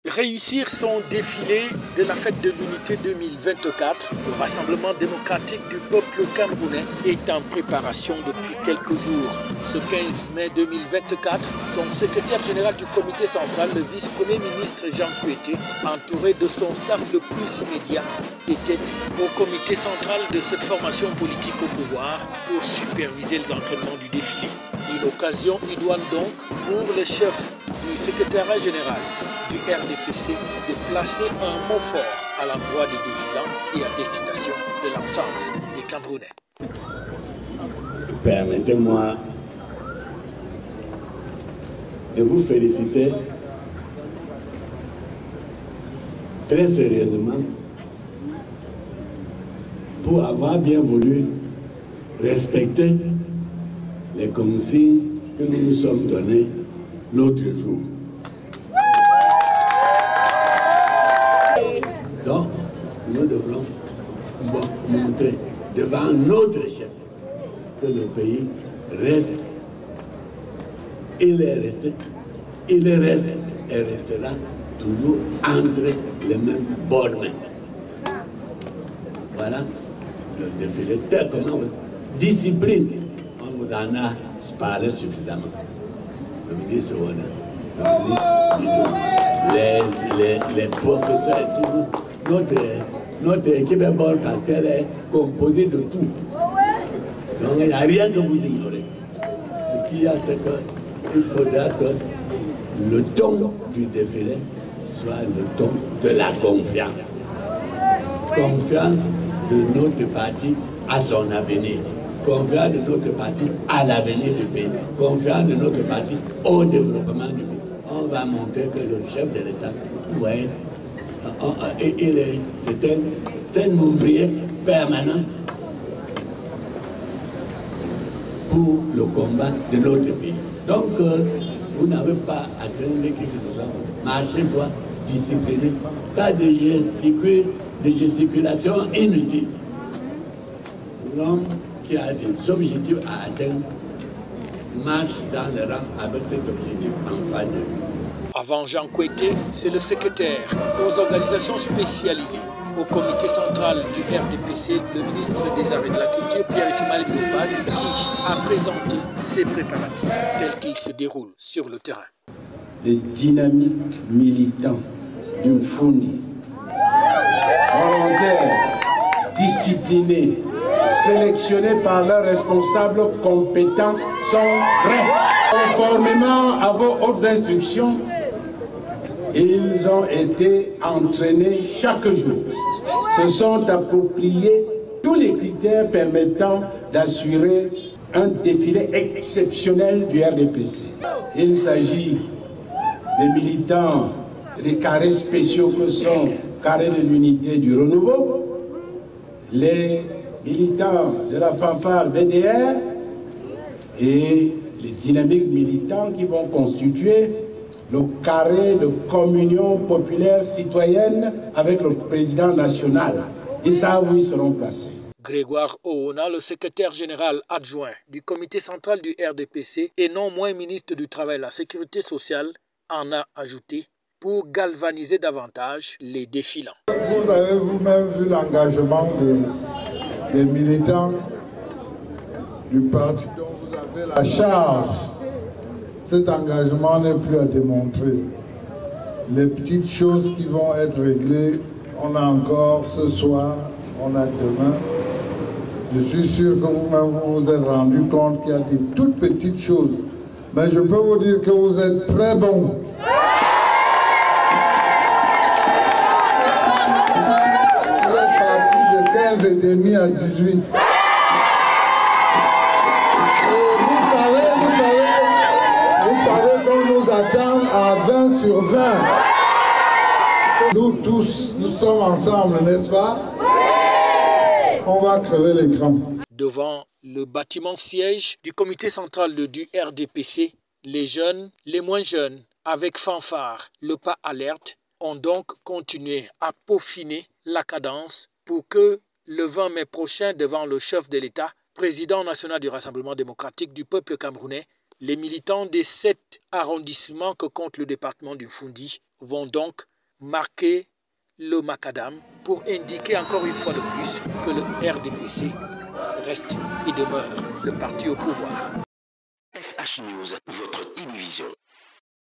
Réussir son défilé de la fête de l'unité 2024, le Rassemblement démocratique du peuple camerounais est en préparation depuis quelques jours. Ce 15 mai 2024, son secrétaire général du comité central, le vice-premier ministre Jean Kouété, entouré de son staff le plus immédiat, était au comité central de cette formation politique au pouvoir pour superviser les entraînements du défilé. Une occasion idoine donc pour le chef du secrétariat général du RDPC de placer un mot fort à l'endroit des défilants et à destination de l'ensemble des Camerounais. Permettez-moi de vous féliciter très sérieusement pour avoir bien voulu respecter les consignes que nous nous sommes données l'autre jour. Donc, nous devrons montrer devant notre chef que le pays reste, il est resté, il reste et restera toujours entre les mêmes bornes. Voilà le défilé tel comment discipline. On vous en a parlé suffisamment. Le ministre Ouana, le ministre Bidou, les professeurs, tout, notre équipe est bonne parce qu'elle est composée de tout. Donc il n'y a rien que vous ignorez. Ce qu'il y a, c'est qu'il faudra que le ton du défilé soit le ton de la confiance. Confiance de notre parti à son avenir. Confiance de notre parti à l'avenir du pays. Confiance de notre parti au développement du pays. On va montrer que le chef de l'État, vous voyez, c'est un ouvrier permanent pour le combat de notre pays. Donc, vous n'avez pas à craindre quelque chose. Marchez droit, discipliné, pas de gesticulation inutile. L'homme qui a des objectifs à atteindre marche dans le rang avec cet objectif en face de lui. Avant Jean Kouété, c'est le secrétaire aux organisations spécialisées au comité central du RDPC, le ministre des Arts et de la Culture, Pierre-Ismaël Loubad, qui a présenté ses préparatifs tels qu'ils se déroulent sur le terrain. Les dynamiques militants du Fundi, volontaires, disciplinés, sélectionnés par leurs responsables compétents, sont prêts. Conformément à vos hautes instructions, ils ont été entraînés chaque jour. Se sont appropriés tous les critères permettant d'assurer un défilé exceptionnel du RDPC. Il s'agit des militants des carrés spéciaux que sont carrés de l'unité du renouveau, les militants de la fanfare BDR et les dynamiques militants qui vont constituer le carré de communion populaire citoyenne avec le président national. Ils savent où ils seront placés. Grégoire Oona, le secrétaire général adjoint du comité central du RDPC et non moins ministre du Travail et de la Sécurité sociale, en a ajouté pour galvaniser davantage les défilants. Vous avez vous-même vu l'engagement des militants du parti dont vous avez la charge. Cet engagement n'est plus à démontrer. Les petites choses qui vont être réglées, on a encore ce soir, on a demain. Je suis sûr que vous-même vous vous êtes rendu compte qu'il y a des toutes petites choses. Mais je peux vous dire que vous êtes très bons. Vous êtes parti de 15 et demi à 18. À 20 sur 20. Nous tous, nous sommes ensemble, n'est-ce pas? Oui. On va crever l'écran. Devant le bâtiment siège du comité central du RDPC, les jeunes, les moins jeunes, avec fanfare, le pas alerte, ont donc continué à peaufiner la cadence pour que le 20 mai prochain, devant le chef de l'État, président national du Rassemblement démocratique du peuple camerounais, les militants des 7 arrondissements que compte le département du Fundi vont donc marquer le macadam pour indiquer encore une fois de plus que le RDPC reste et demeure le parti au pouvoir. FH News, votre télévision.